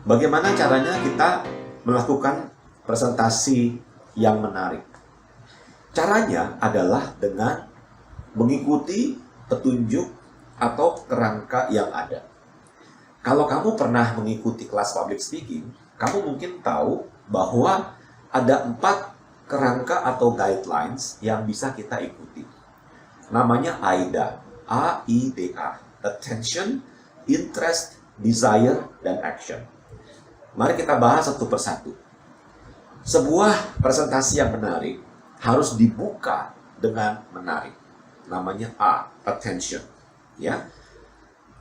Bagaimana caranya kita melakukan presentasi yang menarik? Caranya adalah dengan mengikuti petunjuk atau kerangka yang ada. Kalau kamu pernah mengikuti kelas public speaking, kamu mungkin tahu bahwa ada 4 kerangka atau guidelines yang bisa kita ikuti. Namanya AIDA, A-I-D-A, Attention, Interest, Desire, dan Action. Mari kita bahas satu persatu. Sebuah presentasi yang menarik harus dibuka dengan menarik. Namanya A, attention. Ya,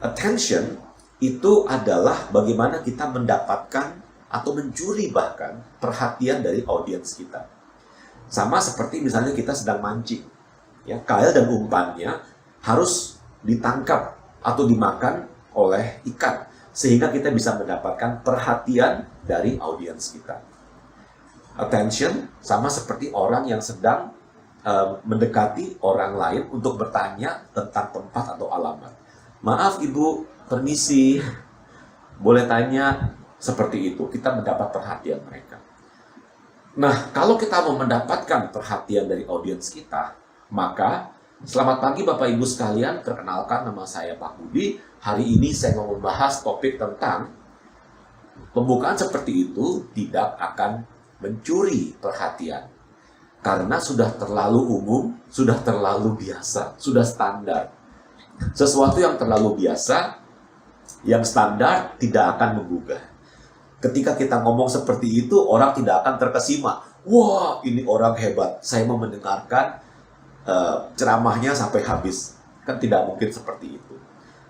attention itu adalah bagaimana kita mendapatkan atau mencuri bahkan perhatian dari audiens kita. Sama seperti misalnya kita sedang mancing. Ya, kail dan umpannya harus ditangkap atau dimakan oleh ikan, sehingga kita bisa mendapatkan perhatian dari audiens kita. Attention sama seperti orang yang sedang mendekati orang lain untuk bertanya tentang tempat atau alamat. Maaf Ibu, permisi, boleh tanya, seperti itu. Kita mendapat perhatian mereka. Nah, kalau kita mau mendapatkan perhatian dari audiens kita, maka selamat pagi Bapak Ibu sekalian, perkenalkan nama saya Pak Budi. Hari ini saya mau membahas topik tentang pembukaan seperti itu tidak akan mencuri perhatian. Karena sudah terlalu umum, sudah terlalu biasa, sudah standar. Sesuatu yang terlalu biasa, yang standar tidak akan menggugah. Ketika kita ngomong seperti itu, orang tidak akan terkesima. Wah, ini orang hebat, saya mau mendengarkan ceramahnya sampai habis. Kan tidak mungkin seperti itu.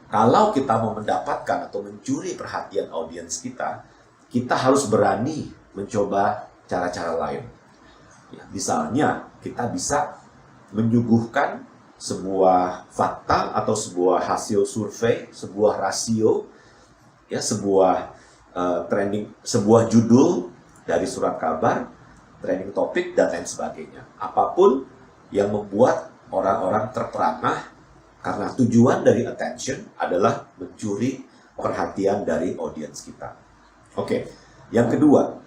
Kalau kita mau mendapatkan atau mencuri perhatian audiens kita, kita harus berani mencoba cara-cara lain. Ya, misalnya, kita bisa menyuguhkan sebuah fakta atau sebuah hasil survei, sebuah rasio, ya, sebuah sebuah judul dari surat kabar, trending topik, dan lain sebagainya. Apapun yang membuat orang-orang terperangah, karena tujuan dari attention adalah mencuri perhatian dari audiens kita. Oke, yang kedua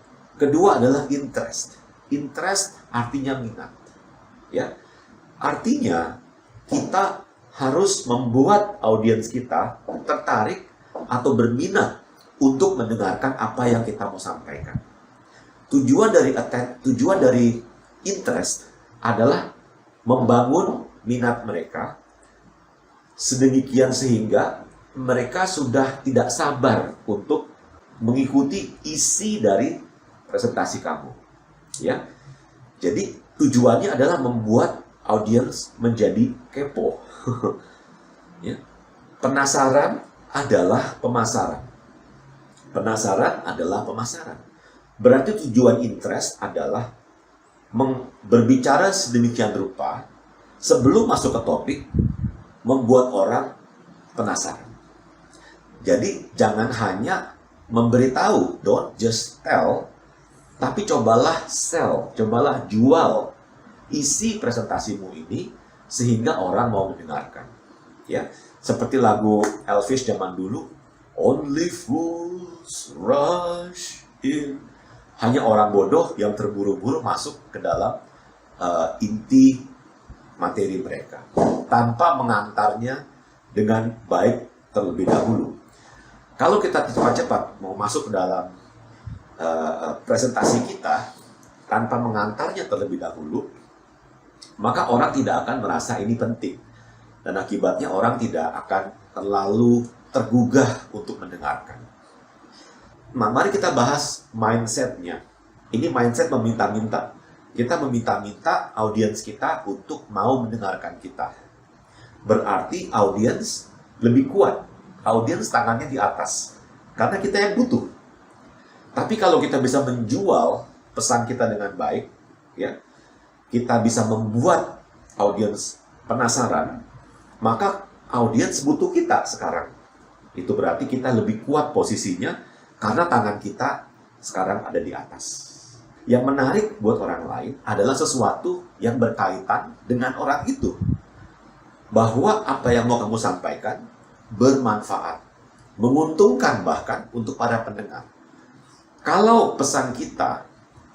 adalah interest. Interest artinya minat. Ya, artinya kita harus membuat audiens kita tertarik atau berminat untuk mendengarkan apa yang kita mau sampaikan. Tujuan dari interest adalah membangun minat mereka sedemikian sehingga mereka sudah tidak sabar untuk mengikuti isi dari presentasi kamu. Ya, jadi tujuannya adalah membuat audiens menjadi kepo. Ya. Penasaran adalah pemasaran. Penasaran adalah pemasaran. Berarti tujuan interest adalah berbicara sedemikian rupa sebelum masuk ke topik, membuat orang penasaran. Jadi jangan hanya memberitahu, don't just tell, tapi cobalah sell, cobalah jual isi presentasimu ini sehingga orang mau mendengarkan. Ya, seperti lagu Elvis zaman dulu, Only Fools Rush In. Hanya orang bodoh yang terburu-buru masuk ke dalam inti materi mereka tanpa mengantarnya dengan baik terlebih dahulu. Kalau kita cepat-cepat mau masuk ke dalam presentasi kita tanpa mengantarnya terlebih dahulu, maka orang tidak akan merasa ini penting. Dan akibatnya orang tidak akan terlalu tergugah untuk mendengarkan. Nah, mari kita bahas mindset-nya. Ini mindset meminta-minta. Kita meminta-minta audiens kita untuk mau mendengarkan kita. Berarti audiens lebih kuat. Audiens tangannya di atas. Karena kita yang butuh. Tapi kalau kita bisa menjual pesan kita dengan baik, ya, kita bisa membuat audiens penasaran, maka audiens butuh kita sekarang. Itu berarti kita lebih kuat posisinya karena tangan kita sekarang ada di atas. Yang menarik buat orang lain adalah sesuatu yang berkaitan dengan orang itu. Bahwa apa yang mau kamu sampaikan bermanfaat, menguntungkan bahkan untuk para pendengar. Kalau pesan kita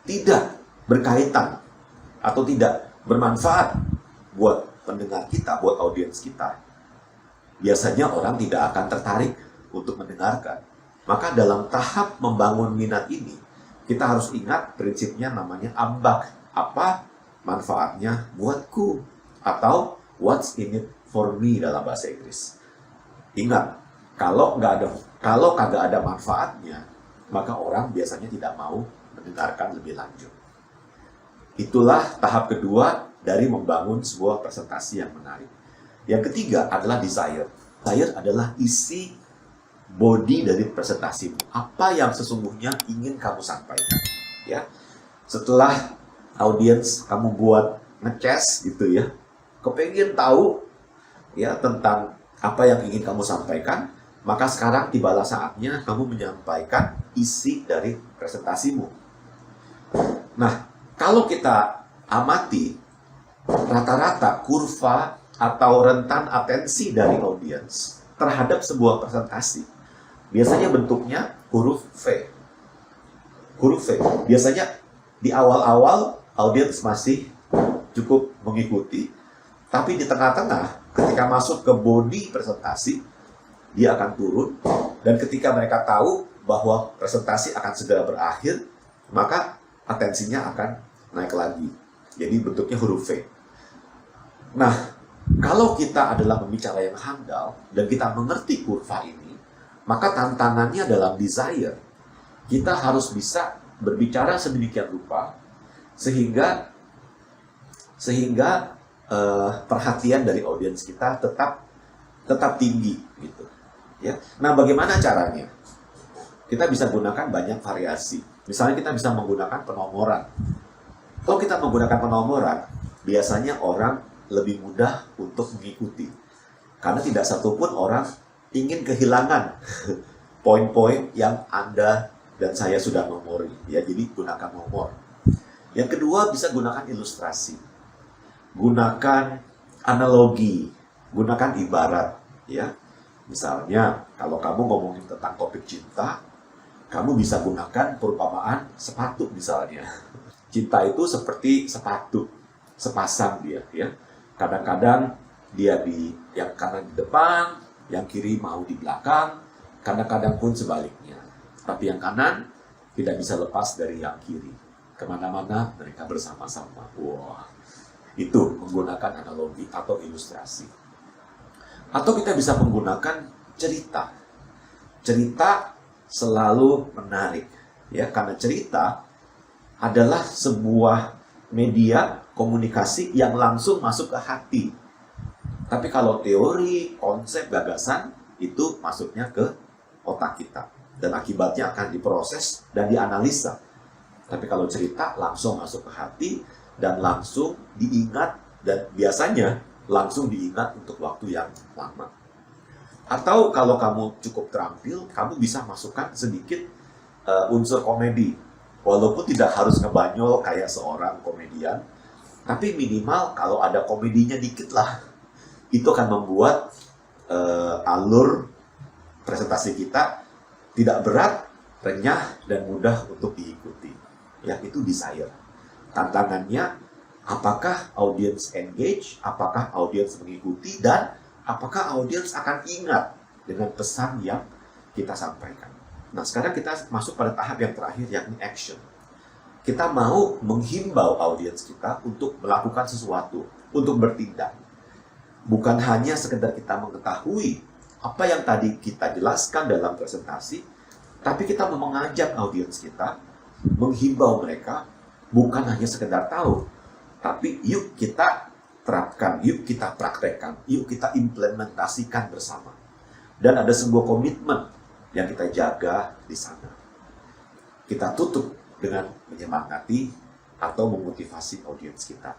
tidak berkaitan atau tidak bermanfaat buat pendengar kita, buat audiens kita, biasanya orang tidak akan tertarik untuk mendengarkan. Maka dalam tahap membangun minat ini, kita harus ingat prinsipnya namanya ambak. Apa manfaatnya buatku? Atau what's in it for me dalam bahasa Inggris. Ingat, kalau kagak ada manfaatnya, maka orang biasanya tidak mau mendengarkan lebih lanjut. Itulah tahap kedua dari membangun sebuah presentasi yang menarik. Yang ketiga adalah desire. Desire adalah isi body dari presentasimu. Apa yang sesungguhnya ingin kamu sampaikan. Ya, setelah audiens kamu buat ngeces gitu ya, kepengen tahu ya tentang apa yang ingin kamu sampaikan, maka sekarang tibalah saatnya kamu menyampaikan isi dari presentasimu. Nah, kalau kita amati rata-rata kurva atau rentan atensi dari audiens terhadap sebuah presentasi, biasanya bentuknya huruf V. Huruf V. Biasanya di awal-awal audiens masih cukup mengikuti, tapi di tengah-tengah ketika masuk ke body presentasi, dia akan turun, dan ketika mereka tahu bahwa presentasi akan segera berakhir, maka atensinya akan naik lagi. Jadi bentuknya huruf V. Nah, kalau kita adalah pembicara yang handal dan kita mengerti kurva ini, maka tantangannya dalam desire. Kita harus bisa berbicara sedemikian rupa sehingga perhatian dari audiens kita tetap tinggi gitu. Ya. Nah, bagaimana caranya? Kita bisa gunakan banyak variasi. Misalnya kita bisa menggunakan penomoran. Kalau kita menggunakan penomoran, biasanya orang lebih mudah untuk mengikuti. Karena tidak satupun orang ingin kehilangan poin-poin yang Anda dan saya sudah nomori. Ya, jadi gunakan nomor. Yang kedua, bisa gunakan ilustrasi. Gunakan analogi, gunakan ibarat. Ya, misalnya kalau kamu ngomongin tentang topik cinta, kamu bisa gunakan perumpamaan sepatu misalnya. Cinta itu seperti sepatu, sepasang dia. Ya, kadang-kadang dia yang kanan di depan, yang kiri mau di belakang, kadang-kadang pun sebaliknya. Tapi yang kanan tidak bisa lepas dari yang kiri. Kemana-mana mereka bersama-sama. Wah, itu menggunakan analogi atau ilustrasi. Atau kita bisa menggunakan cerita. Cerita selalu menarik, ya, karena cerita adalah sebuah media komunikasi yang langsung masuk ke hati. Tapi kalau teori, konsep, gagasan itu masuknya ke otak kita dan akibatnya akan diproses dan dianalisa. Tapi kalau cerita langsung masuk ke hati dan langsung diingat, dan biasanya langsung diingat untuk waktu yang lama. Atau kalau kamu cukup terampil, kamu bisa masukkan sedikit unsur komedi. Walaupun tidak harus ngebanyol kayak seorang komedian, tapi minimal kalau ada komedinya dikit lah, itu akan membuat alur presentasi kita tidak berat, renyah, dan mudah untuk diikuti. Yang itu desire. Tantangannya, apakah audiens engage, apakah audiens mengikuti, dan apakah audiens akan ingat dengan pesan yang kita sampaikan. Nah, sekarang kita masuk pada tahap yang terakhir, yakni action. Kita mau menghimbau audiens kita untuk melakukan sesuatu, untuk bertindak. Bukan hanya sekedar kita mengetahui apa yang tadi kita jelaskan dalam presentasi, tapi kita mau mengajak audiens kita, menghimbau mereka, bukan hanya sekedar tahu, tapi yuk kita terapkan, yuk kita praktekkan, yuk kita implementasikan bersama. Dan ada sebuah komitmen yang kita jaga di sana. Kita tutup dengan menyemangati atau memotivasi audiens kita.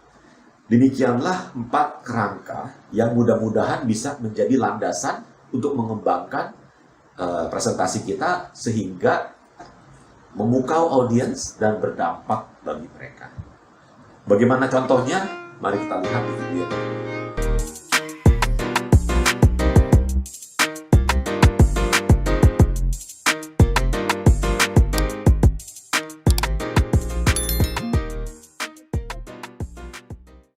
Demikianlah 4 kerangka yang mudah-mudahan bisa menjadi landasan untuk mengembangkan presentasi kita sehingga memukau audiens dan berdampak bagi mereka. Bagaimana contohnya? Mari kita lihat di video ini.